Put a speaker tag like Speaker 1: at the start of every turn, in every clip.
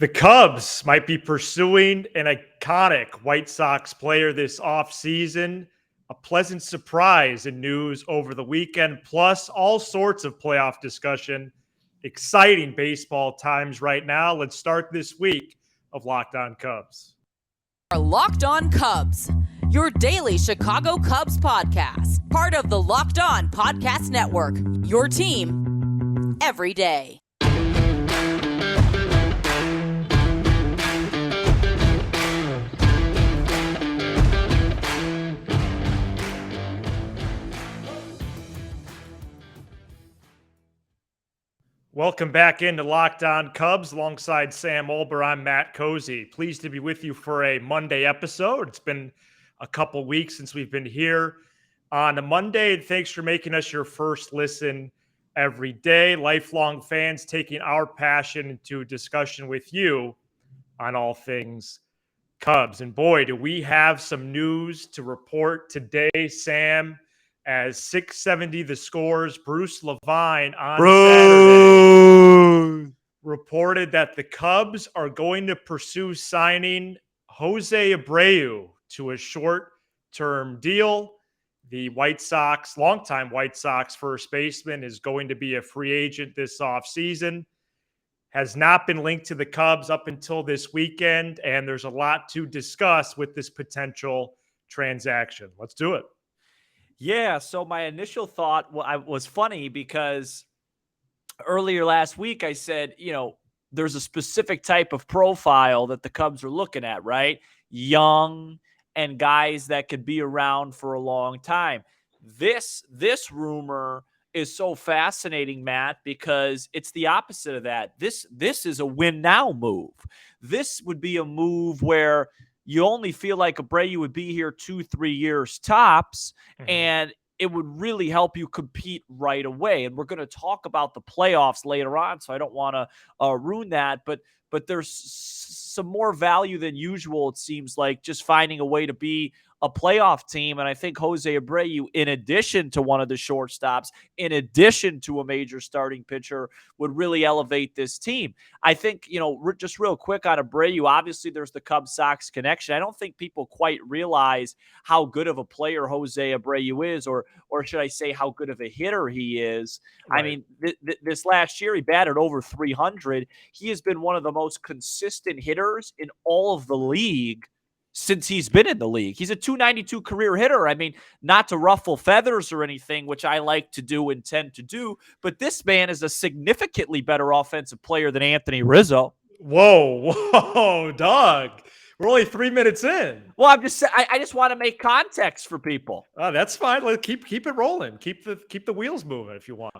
Speaker 1: The Cubs might be pursuing an iconic White Sox player this offseason. A pleasant surprise in news over the weekend, plus all sorts of playoff discussion. Exciting baseball times right now. Let's start this week of Locked On Cubs.
Speaker 2: Locked On Cubs, your daily Chicago Cubs podcast, part of the Locked On Podcast Network, your team every day.
Speaker 1: Welcome back into Locked On Cubs alongside Sam Olber. I'm Matt Cozy. Pleased to be with you for a Monday episode. It's been a couple weeks since we've been here on a Monday. Thanks for making us your first listen every day. Lifelong fans taking our passion into discussion with you on all things Cubs. And boy, do we have some news to report today, Sam. As 670 the scores, Bruce Levine on Saturday reported that the Cubs are going to pursue signing Jose Abreu to a short-term deal. The White Sox, longtime White Sox first baseman, is going to be a free agent this offseason. Has not been linked to the Cubs up until this weekend, and there's a lot to discuss with this potential transaction. Let's do it.
Speaker 3: Yeah, so my initial thought was funny because earlier last week I said, there's a specific type of profile that the Cubs are looking at, right? Young and guys that could be around for a long time. This rumor is so fascinating, Matt, because it's the opposite of that. This is a win now move. This would be a move where you only feel like Abreu would be here 2-3 years tops, and it would really help you compete right away. And we're going to talk about the playoffs later on, so I don't want to ruin that. But there's some more value than usual, it seems like, just finding a way to be a playoff team. And I think Jose Abreu, in addition to one of the shortstops, in addition to a major starting pitcher, would really elevate this team. I think, just real quick on Abreu, obviously there's the Cubs-Sox connection. I don't think people quite realize how good of a player Jose Abreu is, or should I say how good of a hitter he is. Right. I mean, this last year he batted over 300. He has been one of the most consistent hitters in all of the league since he's been in the league. He's a 292 career hitter. I mean, not to ruffle feathers or anything, which I like to do and tend to do, but this man is a significantly better offensive player than Anthony Rizzo.
Speaker 1: Whoa, dog. We're only 3 minutes in.
Speaker 3: Well, I just want to make context for people.
Speaker 1: That's fine. Let's keep it rolling. Keep the wheels moving if you want.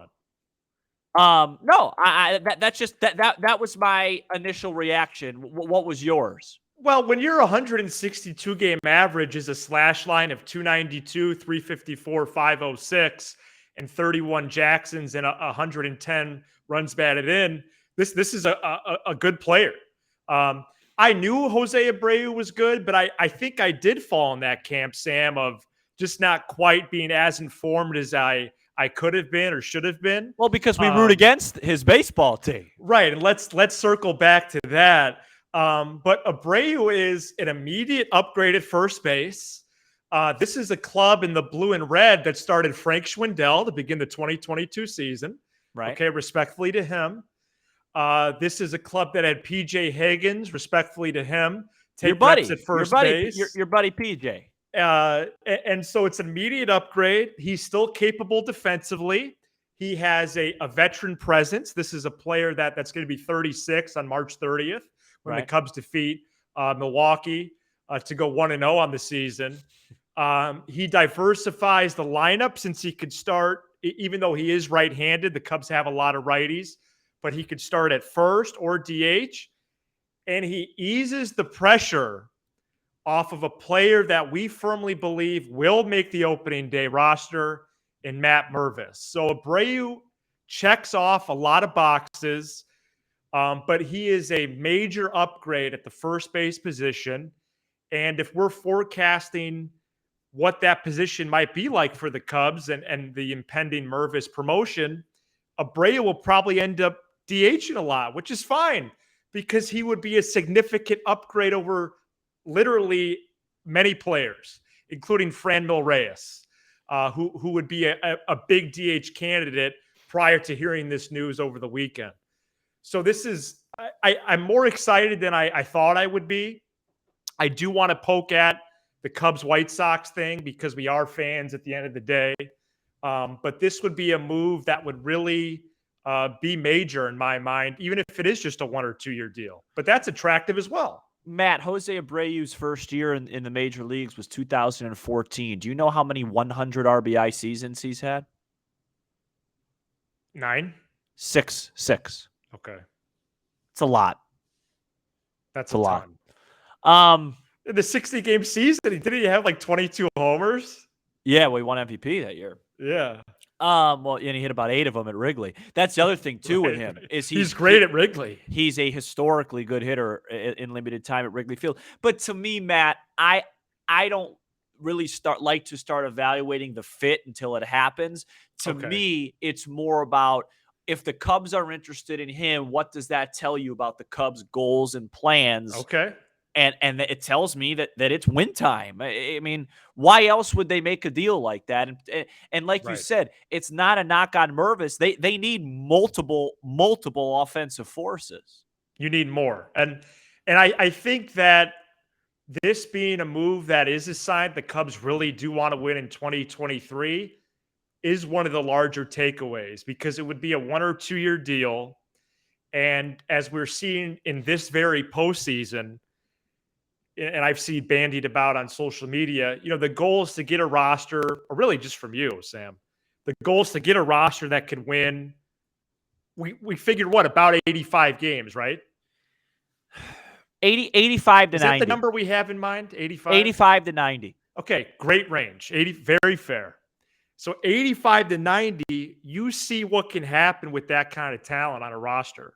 Speaker 3: No, that was my initial reaction. What was yours?
Speaker 1: Well, when your 162 game average is a slash line of 292, 354, 506, and 31 Jacksons and 110 runs batted in, this is a good player. I knew Jose Abreu was good, but I think I did fall in that camp, Sam, of just not quite being as informed as I could have been or should have been.
Speaker 3: Well, because we root against his baseball team.
Speaker 1: Right, and let's circle back to that. But Abreu is an immediate upgrade at first base. This is a club in the blue and red that started Frank Schwindel to begin the 2022 season.
Speaker 3: Right.
Speaker 1: Okay, respectfully to him. This is a club that had PJ Higgins, respectfully to him, take reps at first base.
Speaker 3: Your buddy PJ.
Speaker 1: And so it's an immediate upgrade. He's still capable defensively. He has a veteran presence. This is a player that's going to be 36 on March 30th. When the Cubs defeat Milwaukee to go 1-0 on the season. He diversifies the lineup since he could start, even though he is right-handed, the Cubs have a lot of righties, but he could start at first or DH, and he eases the pressure off of a player that we firmly believe will make the opening day roster in Matt Mervis. So Abreu checks off a lot of boxes. But he is a major upgrade at the first base position. And if we're forecasting what that position might be like for the Cubs and the impending Mervis promotion, Abreu will probably end up DHing a lot, which is fine because he would be a significant upgrade over literally many players, including Franmil Reyes, who would be a big DH candidate prior to hearing this news over the weekend. So this is, I'm more excited than I thought I would be. I do want to poke at the Cubs White Sox thing because we are fans at the end of the day. But this would be a move that would really be major in my mind, even if it is just a 1 or 2 year deal. But that's attractive as well.
Speaker 3: Matt, Jose Abreu's first year in the major leagues was 2014. Do you know how many 100 RBI seasons he's had?
Speaker 1: 9?
Speaker 3: 6.
Speaker 1: Okay.
Speaker 3: It's a lot.
Speaker 1: That's
Speaker 3: a lot.
Speaker 1: Ton. In the 60-game season, didn't he have like 22 homers?
Speaker 3: Yeah, well, he won MVP that year.
Speaker 1: Yeah.
Speaker 3: Well, and he hit about 8 of them at Wrigley. That's the other thing too with him is
Speaker 1: he's great at Wrigley.
Speaker 3: He's a historically good hitter in limited time at Wrigley Field. But to me, Matt, I don't really start evaluating the fit until it happens. To me, it's more about if the Cubs are interested in him, what does that tell you about the Cubs' goals and plans?
Speaker 1: Okay.
Speaker 3: And it tells me that it's win time. I mean, why else would they make a deal like that? And like you said, it's not a knock on Mervis. They need multiple offensive forces.
Speaker 1: You need more. And I think that this being a move that is a sign the Cubs really do want to win in 2023 is one of the larger takeaways because it would be a 1 or 2 year deal. And as we're seeing in this very postseason, and I've seen bandied about on social media, the goal is to get a roster, or really just from you, Sam, the goal is to get a roster that could win. We figured about 85 games, right?
Speaker 3: 85 to 90.
Speaker 1: Is that the number we have in mind? 85?
Speaker 3: 85 to 90.
Speaker 1: Okay, great range. 80, very fair. So 85 to 90, you see what can happen with that kind of talent on a roster.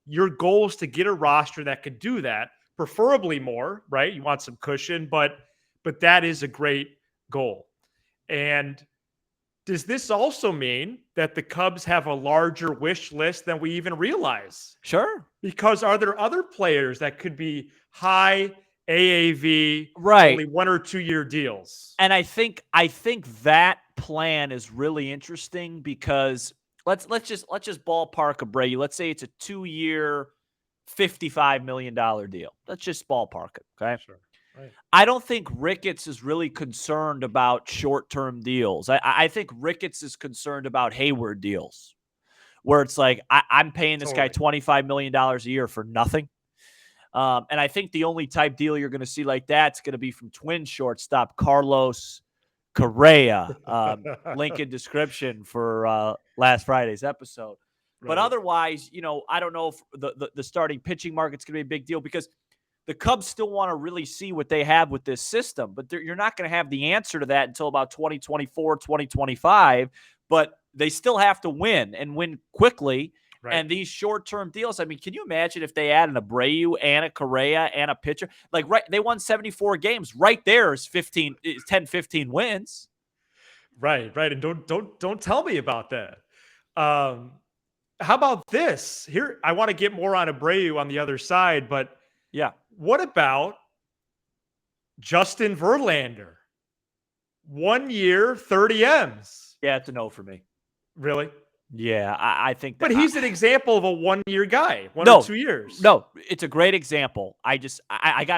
Speaker 1: Your goal is to get a roster that could do that. Preferably more, right? You want some cushion, but that is a great goal. And does this also mean that the Cubs have a larger wish list than we even realize?
Speaker 3: Sure.
Speaker 1: Because are there other players that could be high AAV,
Speaker 3: right?
Speaker 1: Only 1 or 2 year deals?
Speaker 3: And I think that plan is really interesting because let's just ballpark Abreu. Let's say it's a 2-year, $55 million deal. Let's just ballpark it, okay?
Speaker 1: Sure. Right.
Speaker 3: I don't think Ricketts is really concerned about short-term deals. I think Ricketts is concerned about Hayward deals, where it's like, I'm paying this guy $25 million a year for nothing. And I think the only type deal you're going to see like that's going to be from Twins shortstop Carlos Correa. Link in description for last Friday's episode. But otherwise, I don't know if the starting pitching market's going to be a big deal because the Cubs still want to really see what they have with this system. But you're not going to have the answer to that until about 2024, 2025. But they still have to win and win quickly. Right. And these short-term deals, I mean, can you imagine if they add an Abreu and a Correa and a pitcher? They won 74 games. Right there is 10, 15 wins.
Speaker 1: Right. And don't tell me about that. How about this? Here, I want to get more on Abreu on the other side, but
Speaker 3: yeah.
Speaker 1: What about Justin Verlander? 1 year, 30 M's.
Speaker 3: Yeah, it's a no for me.
Speaker 1: Really?
Speaker 3: Yeah, I think that.
Speaker 1: But he's an example of a 1 year guy, 1 or 2 years.
Speaker 3: No, it's a great example. I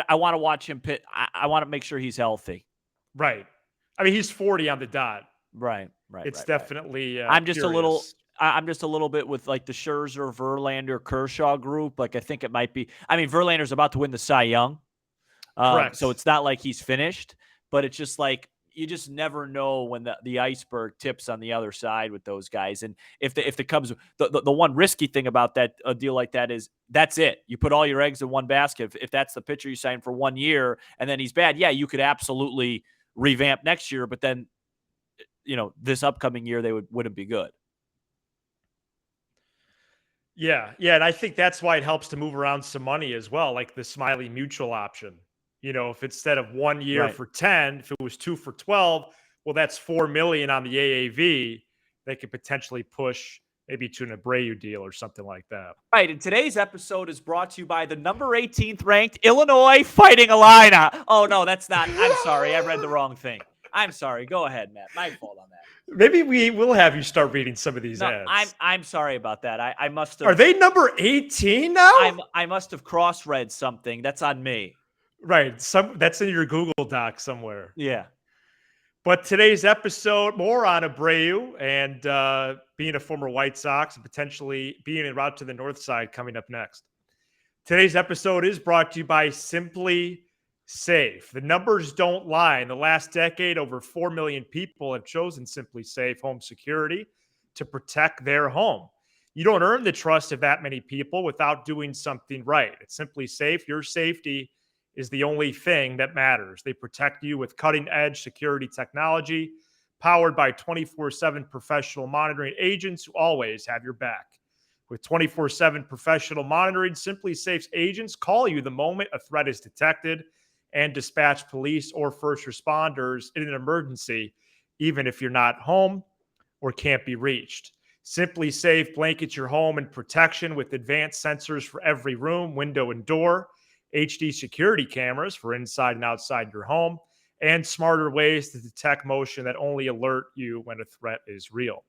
Speaker 3: want to watch him pit. I want to make sure he's healthy.
Speaker 1: Right. I mean, he's 40 on the dot.
Speaker 3: Right.
Speaker 1: It's definitely.
Speaker 3: I'm just a little bit with like the Scherzer, Verlander, Kershaw group. Like I think it might be. I mean, Verlander's about to win the Cy Young.
Speaker 1: Correct.
Speaker 3: So it's not like he's finished, but it's just like you just never know when the iceberg tips on the other side with those guys. And if the Cubs, the one risky thing about that a deal like that is that's it. You put all your eggs in one basket. If that's the pitcher you sign for 1 year and then he's bad, yeah, you could absolutely revamp next year. But then, this upcoming year they wouldn't be good.
Speaker 1: Yeah, and I think that's why it helps to move around some money as well, like the Smiley Mutual option. If instead of 1 year for 10, if it was 2 for 12, well, that's $4 million on the AAV. They could potentially push maybe to an Abreu deal or something like that.
Speaker 3: Right, and today's episode is brought to you by the number 18th ranked Illinois Fighting Illini. Oh, no, that's not. I'm sorry. I read the wrong thing. I'm sorry. Go ahead, Matt. My fault on that.
Speaker 1: Maybe we will have you start reading some of these
Speaker 3: No,
Speaker 1: ads.
Speaker 3: I'm sorry about that. I must have.
Speaker 1: Are they number 18 now?
Speaker 3: I must have cross-read something. That's on me.
Speaker 1: Right. That's in your Google Doc somewhere.
Speaker 3: Yeah.
Speaker 1: But today's episode, more on Abreu and being a former White Sox and potentially being en route to the north side coming up next. Today's episode is brought to you by SimpliSafe. The numbers don't lie. In the last decade, over 4 million people have chosen SimpliSafe home security to protect their home. You don't earn the trust of that many people without doing something right. At SimpliSafe, your safety is the only thing that matters. They protect you with cutting-edge security technology, powered by 24/7 professional monitoring agents who always have your back. With 24/7 professional monitoring, SimpliSafe's agents call you the moment a threat is detected and dispatch police or first responders in an emergency, even if you're not home or can't be reached. SimpliSafe blankets your home in protection with advanced sensors for every room, window, and door, HD security cameras for inside and outside your home, and smarter ways to detect motion that only alert you when a threat is real.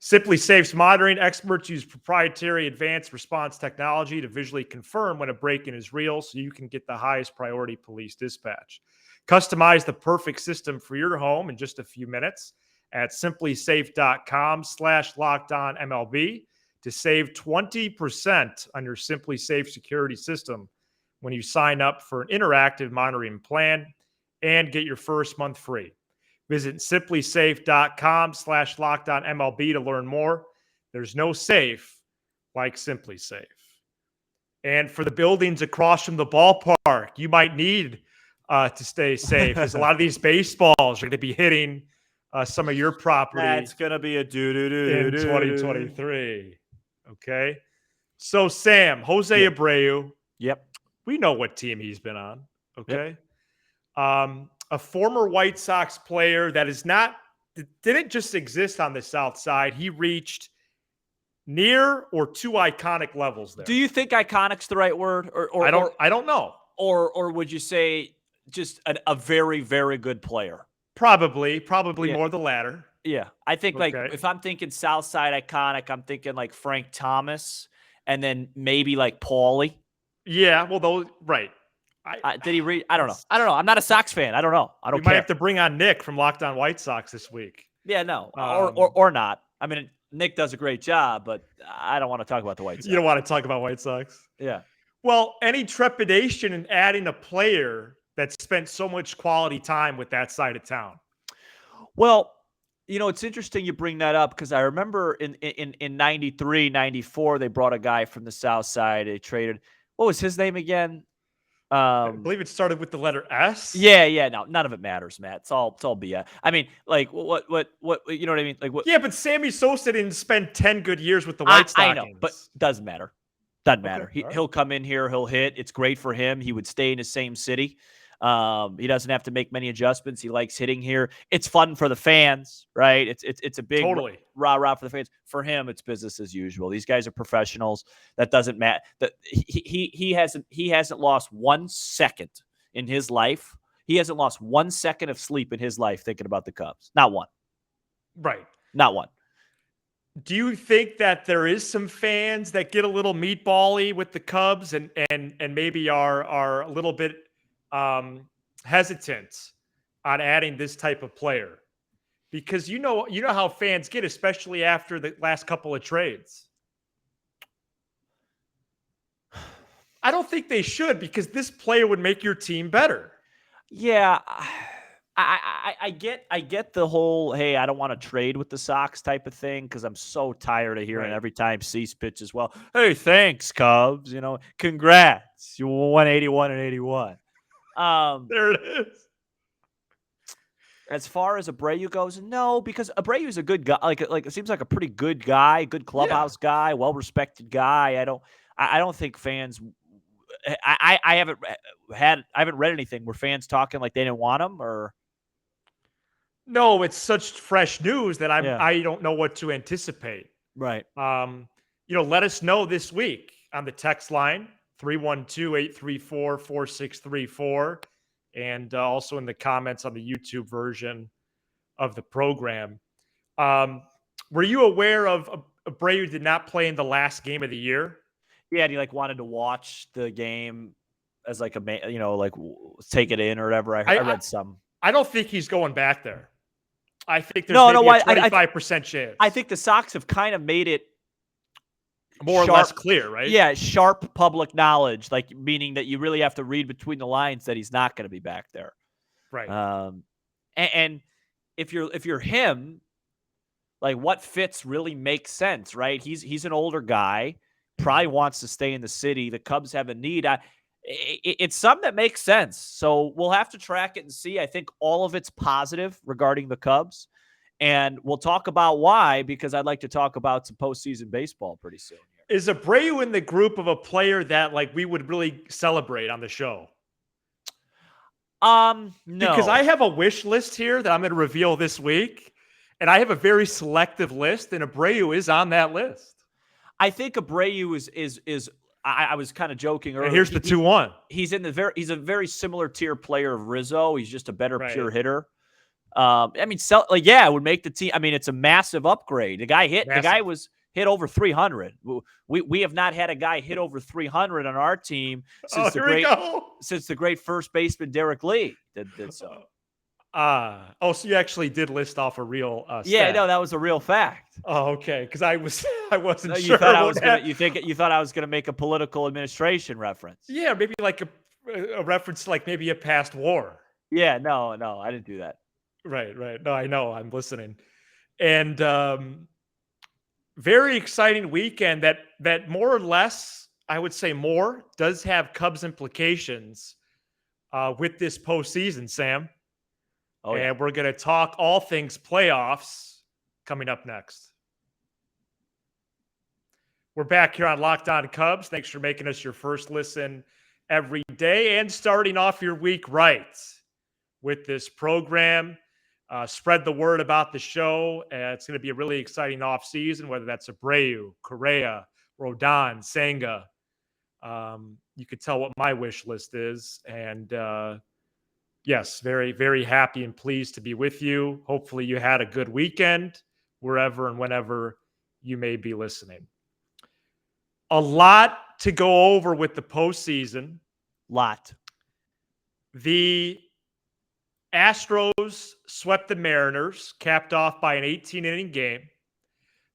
Speaker 1: SimpliSafe's monitoring experts use proprietary advanced response technology to visually confirm when a break-in is real so you can get the highest priority police dispatch. Customize the perfect system for your home in just a few minutes at simplisafe.com/lockedonmlb to save 20% on your SimpliSafe security system when you sign up for an interactive monitoring plan and get your first month free. Visit simplisafe.com/lockedonmlb to learn more. There's no safe like SimpliSafe. And for the buildings across from the ballpark, you might need to stay safe because a lot of these baseballs are going to be hitting some of your property.
Speaker 3: That's going to be a
Speaker 1: in 2023. Okay. So, Sam, Jose Abreu.
Speaker 3: Yep.
Speaker 1: We know what team he's been on. Okay. A former White Sox player that didn't just exist on the South Side. He reached near or to iconic levels there.
Speaker 3: Do you think iconic's the right word? Or
Speaker 1: I don't know.
Speaker 3: Or would you say just a very, very good player?
Speaker 1: Probably more the latter.
Speaker 3: Yeah. I think like if I'm thinking South Side iconic, I'm thinking like Frank Thomas and then maybe like Paulie.
Speaker 1: Yeah, well, those right.
Speaker 3: Did he read? I don't know. I'm not a Sox fan. I don't know. I don't care.
Speaker 1: We might have to bring on Nick from Locked On White Sox this week.
Speaker 3: Yeah, no, or not. I mean, Nick does a great job, but I don't want to talk about the White Sox.
Speaker 1: You don't want to talk about White Sox?
Speaker 3: Yeah.
Speaker 1: Well, any trepidation in adding a player that spent so much quality time with that side of town?
Speaker 3: Well, it's interesting you bring that up because I remember in 93, 94, they brought a guy from the South Side. They traded. What was his name again?
Speaker 1: I believe it started with the letter S.
Speaker 3: Yeah. No, none of it matters, Matt. It's all BS. I mean, like what? You know what I mean? Like what?
Speaker 1: Yeah, but Sammy Sosa didn't spend 10 good years with the White Sox.
Speaker 3: I know, but doesn't matter. Doesn't matter.
Speaker 1: Okay,
Speaker 3: He'll come in here. He'll hit. It's great for him. He would stay in the same city. He doesn't have to make many adjustments. He likes hitting here. It's fun for the fans, right? It's a big rah for the fans. For him, it's business as usual. These guys are professionals. That doesn't matter. That he hasn't lost 1 second in his life. He hasn't lost 1 second of sleep in his life thinking about the Cubs. Not one.
Speaker 1: Right.
Speaker 3: Not one.
Speaker 1: Do you think that there is some fans that get a little meatball-y with the Cubs and maybe are a little bit hesitant on adding this type of player? Because you know how fans get, especially after the last couple of trades. I don't think they should, because this player would make your team better.
Speaker 3: Yeah, I get the whole, hey, I don't want to trade with the Sox type of thing because I'm so tired of hearing every time Cease pitches well, hey, thanks, Cubs. Congrats. You won 81 and 81.
Speaker 1: There it is.
Speaker 3: As far as Abreu goes, no, because Abreu is a good guy. Like it seems like a pretty good guy, good clubhouse guy, well-respected guy. I don't think fans. I haven't read anything where fans talking like they didn't want him or.
Speaker 1: No, it's such fresh news that I don't know what to anticipate.
Speaker 3: Right.
Speaker 1: Let us know this week on the text line, 312-834-4634, and also in the comments on the YouTube version of the program. Were you aware of Abreu did not play in the last game of the year?
Speaker 3: Yeah, and he wanted to watch the game as take it in or whatever. I read some.
Speaker 1: I don't think he's going back there. I think there's
Speaker 3: a
Speaker 1: a 25% chance.
Speaker 3: I think the Sox have kind of made it
Speaker 1: more or less clear, right?
Speaker 3: Yeah, sharp public knowledge, meaning that you really have to read between the lines that he's not going to be back there.
Speaker 1: Right.
Speaker 3: And if you're him, what fits really makes sense, right? He's an older guy, probably wants to stay in the city. The Cubs have a need. It's something that makes sense. So we'll have to track it and see. I think all of it's positive regarding the Cubs. And we'll talk about why, because I'd like to talk about some postseason baseball pretty soon.
Speaker 1: Is Abreu in the group of a player that we would really celebrate on the show?
Speaker 3: No.
Speaker 1: Because I have a wish list here that I'm going to reveal this week, and I have a very selective list, and Abreu is on that list.
Speaker 3: I think Abreu is I was kind of joking earlier.
Speaker 1: And here's the 2-1.
Speaker 3: He's a very similar tier player of Rizzo. He's just a better pure hitter. It would make the team. I mean, it's a massive upgrade. The guy was hit over 300. We have not had a guy hit over 300 on our team since the great first baseman Derek Lee did so.
Speaker 1: So you actually did list off a real
Speaker 3: yeah,
Speaker 1: stat.
Speaker 3: no, that was a real fact.
Speaker 1: Oh, okay, because I wasn't
Speaker 3: you
Speaker 1: sure.
Speaker 3: Thought I was you thought I was gonna make a political administration reference.
Speaker 1: Yeah, maybe a reference to maybe a past war.
Speaker 3: Yeah, no, I didn't do that.
Speaker 1: Right. No, I know. I'm listening. And very exciting weekend that more or less, I would say more, does have Cubs implications with this postseason, Sam.
Speaker 3: Oh, yeah.
Speaker 1: And we're going to talk all things playoffs coming up next. We're back here on Locked On Cubs. Thanks for making us your first listen every day and starting off your week right with this program. Spread the word about the show. It's going to be a really exciting offseason, whether that's Abreu, Correa, Rodon, Senga. You could tell what my wish list is. And yes, very, very happy and pleased to be with you. Hopefully you had a good weekend wherever and whenever you may be listening. A lot to go over with the postseason.
Speaker 3: Lot.
Speaker 1: The Astros swept the Mariners, capped off by an 18-inning game.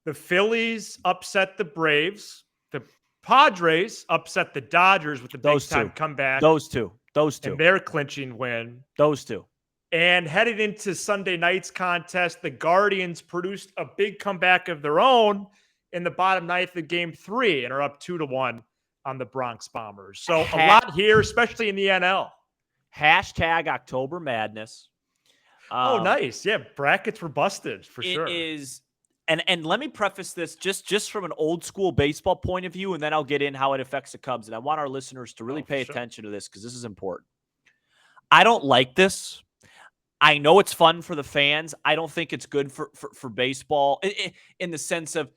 Speaker 1: The Phillies upset the Braves. The Padres upset the Dodgers with the big-time comeback.
Speaker 3: Those two.
Speaker 1: And their clinching win.
Speaker 3: Those two.
Speaker 1: And headed into Sunday night's contest, the Guardians produced a big comeback of their own in the bottom ninth of Game 3 and are up 2-1 on the Bronx Bombers. So a lot here, especially in the NL.
Speaker 3: Hashtag October Madness.
Speaker 1: Oh, nice. Yeah, brackets were busted for sure.
Speaker 3: It is, and let me preface this just from an old school baseball point of view, and then I'll get in how it affects the Cubs. And I want our listeners to really pay attention to this because this is important. I don't like this. I know it's fun for the fans. I don't think it's good for baseball in the sense of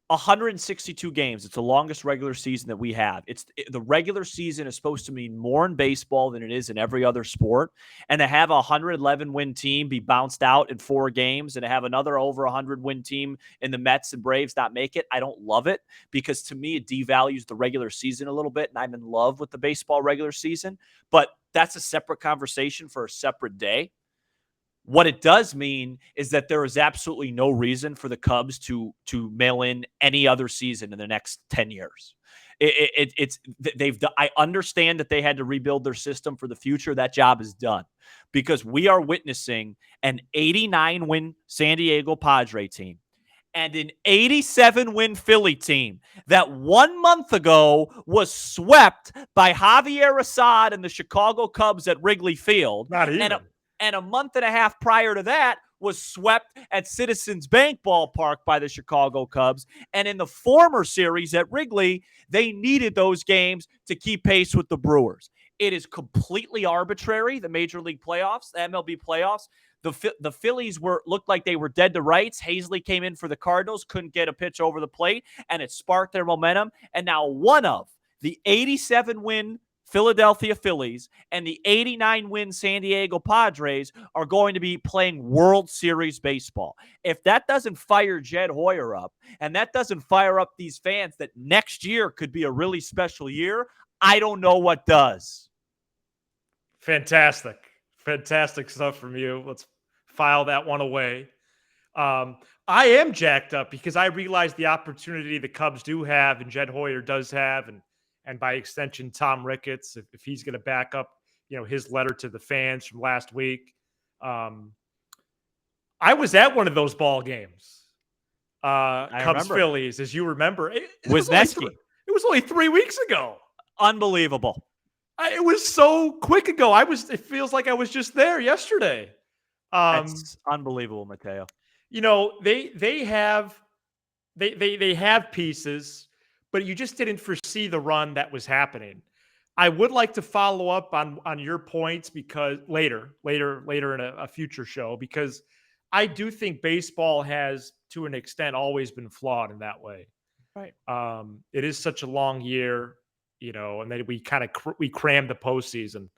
Speaker 3: 162 games. It's the longest regular season that we have. The regular season is supposed to mean more in baseball than it is in every other sport. And to have a 111-win team be bounced out in 4 games and to have another over 100-win team in the Mets and Braves not make it, I don't love it because to me it devalues the regular season a little bit, and I'm in love with the baseball regular season. But that's a separate conversation for a separate day. What it does mean is that there is absolutely no reason for the Cubs to mail in any other season in the next 10 years. I understand that they had to rebuild their system for the future. That job is done because we are witnessing an 89-win San Diego Padre team and an 87-win Philly team that 1 month ago was swept by Javier Assad and the Chicago Cubs at Wrigley Field.
Speaker 1: Not even.
Speaker 3: And a month and a half prior to that was swept at Citizens Bank Ballpark by the Chicago Cubs. And in the former series at Wrigley, they needed those games to keep pace with the Brewers. It is completely arbitrary, the Major League playoffs, the MLB playoffs. The Phillies looked like they were dead to rights. Hazley came in for the Cardinals, couldn't get a pitch over the plate, and it sparked their momentum. And now one of the 87-win Philadelphia Phillies and the 89-win San Diego Padres are going to be playing World Series baseball. If that doesn't fire Jed Hoyer up, and that doesn't fire up these fans that next year could be a really special year, I don't know what does.
Speaker 1: Fantastic stuff from you. Let's file that one away. I am jacked up because I realize the opportunity the Cubs do have and Jed Hoyer does have, and by extension, Tom Ricketts, if he's going to back up, his letter to the fans from last week. I was at one of those ball games. Cubs Phillies, as you remember. It was only 3 weeks ago.
Speaker 3: Unbelievable.
Speaker 1: It was so quick ago. It feels like I was just there yesterday.
Speaker 3: That's unbelievable, Mateo.
Speaker 1: They have pieces, but you just didn't foresee the run that was happening. I would like to follow up on your points because later in a future show, because I do think baseball has, to an extent, always been flawed in that way.
Speaker 3: Right.
Speaker 1: It is such a long year, and then we crammed the postseason,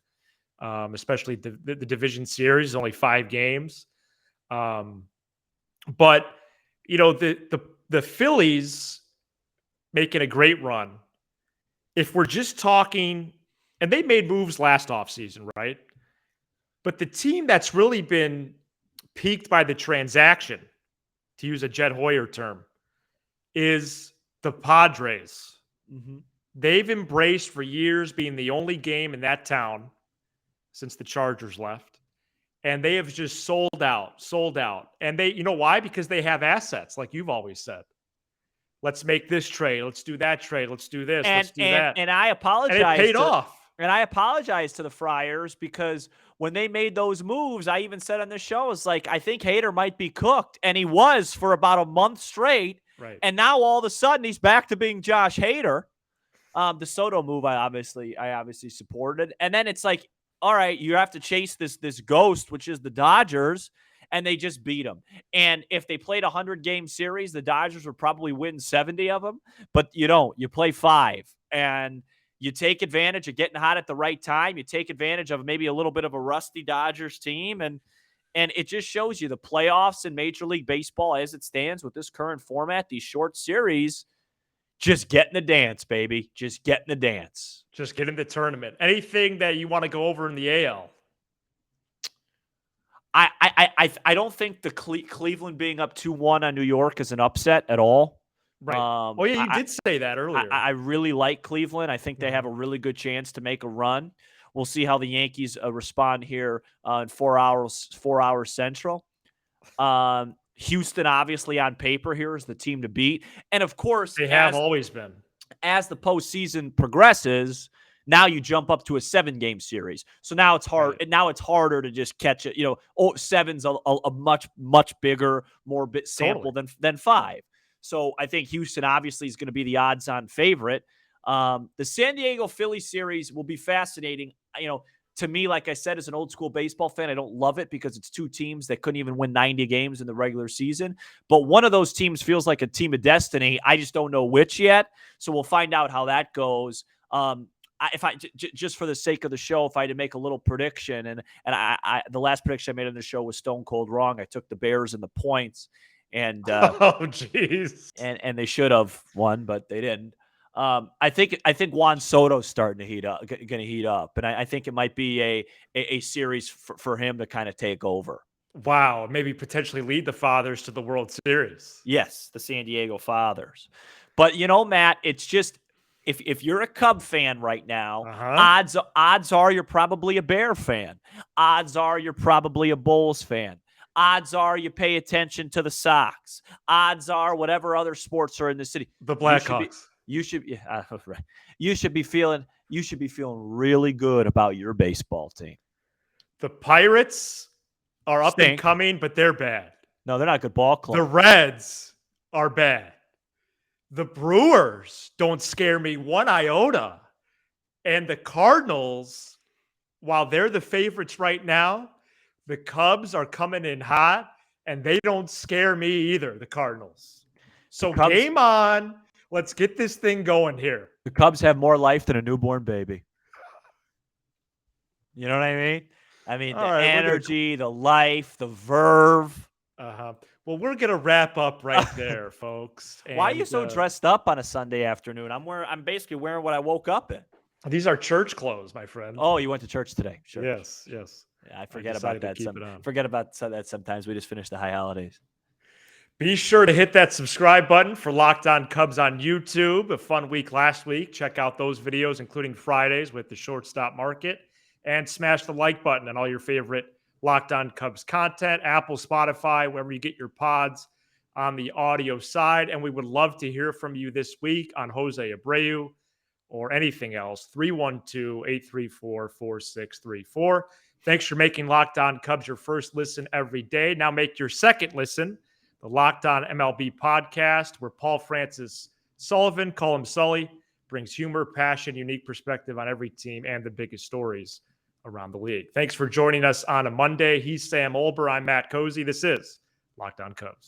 Speaker 1: especially the division series, only 5 games. But the Phillies making a great run. If we're just talking, and they made moves last offseason, right? But the team that's really been piqued by the transaction, to use a Jed Hoyer term, is the Padres.
Speaker 3: Mm-hmm. They've
Speaker 1: embraced for years being the only game in that town since the Chargers left. And they have just sold out. And you know why? Because they have assets, like you've always said. Let's make this trade. Let's do that trade. Let's do this. Let's do that.
Speaker 3: And I apologize.
Speaker 1: And it paid off.
Speaker 3: And I apologize to the Friars because when they made those moves, I even said on this show, it's like, I think Hader might be cooked. And he was for about a month straight.
Speaker 1: Right.
Speaker 3: And now all of a sudden he's back to being Josh Hader. The Soto move, I obviously supported. And then it's like, all right, you have to chase this ghost, which is the Dodgers, and they just beat them. And if they played a 100-game series, the Dodgers would probably win 70 of them. But you don't. You play 5, and you take advantage of getting hot at the right time. You take advantage of maybe a little bit of a rusty Dodgers team, and it just shows you the playoffs in Major League Baseball as it stands with this current format, these short series. Just get in the dance, baby. Just get in the dance.
Speaker 1: Just get in the tournament. Anything that you want to go over in the AL?
Speaker 3: I don't think the Cleveland being up 2-1 on New York is an upset at all.
Speaker 1: Right. You did say that earlier.
Speaker 3: I really like Cleveland. I think they have a really good chance to make a run. We'll see how the Yankees respond here in 4 hours Central. Houston, obviously, on paper here is the team to beat. And, of course,
Speaker 1: they have always been.
Speaker 3: As the postseason progresses, now you jump up to a 7-game series. So now it's hard.
Speaker 1: Right.
Speaker 3: And now it's harder to just catch it. 7's a much, much bigger, more bit sample than 5. So I think Houston obviously is going to be the odds-on favorite. The San Diego Phillies series will be fascinating. To me, like I said, as an old school baseball fan, I don't love it because it's 2 teams that couldn't even win 90 games in the regular season. But one of those teams feels like a team of destiny. I just don't know which yet. So we'll find out how that goes. Just for the sake of the show, if I had to make a little prediction, and the last prediction I made on the show was stone cold wrong. I took the Bears and the points, and and they should have won, but they didn't. I think Juan Soto's starting to going to heat up, and I think it might be a series for him to kind of take over.
Speaker 1: Wow, maybe potentially lead the Fathers to the World Series.
Speaker 3: Yes, the San Diego Fathers. But Matt, it's just if you're a Cub fan right now, odds are you're probably a Bear fan. Odds are you're probably a Bulls fan. Odds are you pay attention to the Sox. Odds are whatever other sports are in the city.
Speaker 1: The Blackhawks.
Speaker 3: You should be feeling really good about your baseball team.
Speaker 1: The Pirates are up and coming, but they're bad.
Speaker 3: No, they're not a good ball club.
Speaker 1: The Reds are bad. The Brewers don't scare me one iota. And the Cardinals, while they're the favorites right now, The Cubs are coming in hot, and they don't scare me either, the Cardinals. So game on. Let's get this thing going here.
Speaker 3: The Cubs have more life than a newborn baby. You know what I mean? I mean, the energy, the life, the verve.
Speaker 1: Well, we're gonna wrap up right there, folks.
Speaker 3: Why are you so dressed up on a Sunday afternoon? I'm basically wearing what I woke up in.
Speaker 1: These are church clothes, my friend.
Speaker 3: Oh, you went to church today? Sure.
Speaker 1: Yes.
Speaker 3: Yeah, I forget about that. That sometimes. We just finished the high holidays.
Speaker 1: Be sure to hit that subscribe button for Locked On Cubs on YouTube. A fun week last week. Check out those videos, including Fridays with the shortstop market. And smash the like button on all your favorite Locked On Cubs content, Apple, Spotify, wherever you get your pods on the audio side. And we would love to hear from you this week on Jose Abreu or anything else. 312-834-4634. Thanks for making Locked On Cubs your first listen every day. Now make your second listen the Locked On MLB podcast, where Paul Francis Sullivan, call him Sully, brings humor, passion, unique perspective on every team and the biggest stories around the league. Thanks for joining us on a Monday. He's Sam Olber. I'm Matt Cozy. This is Locked On Cubs.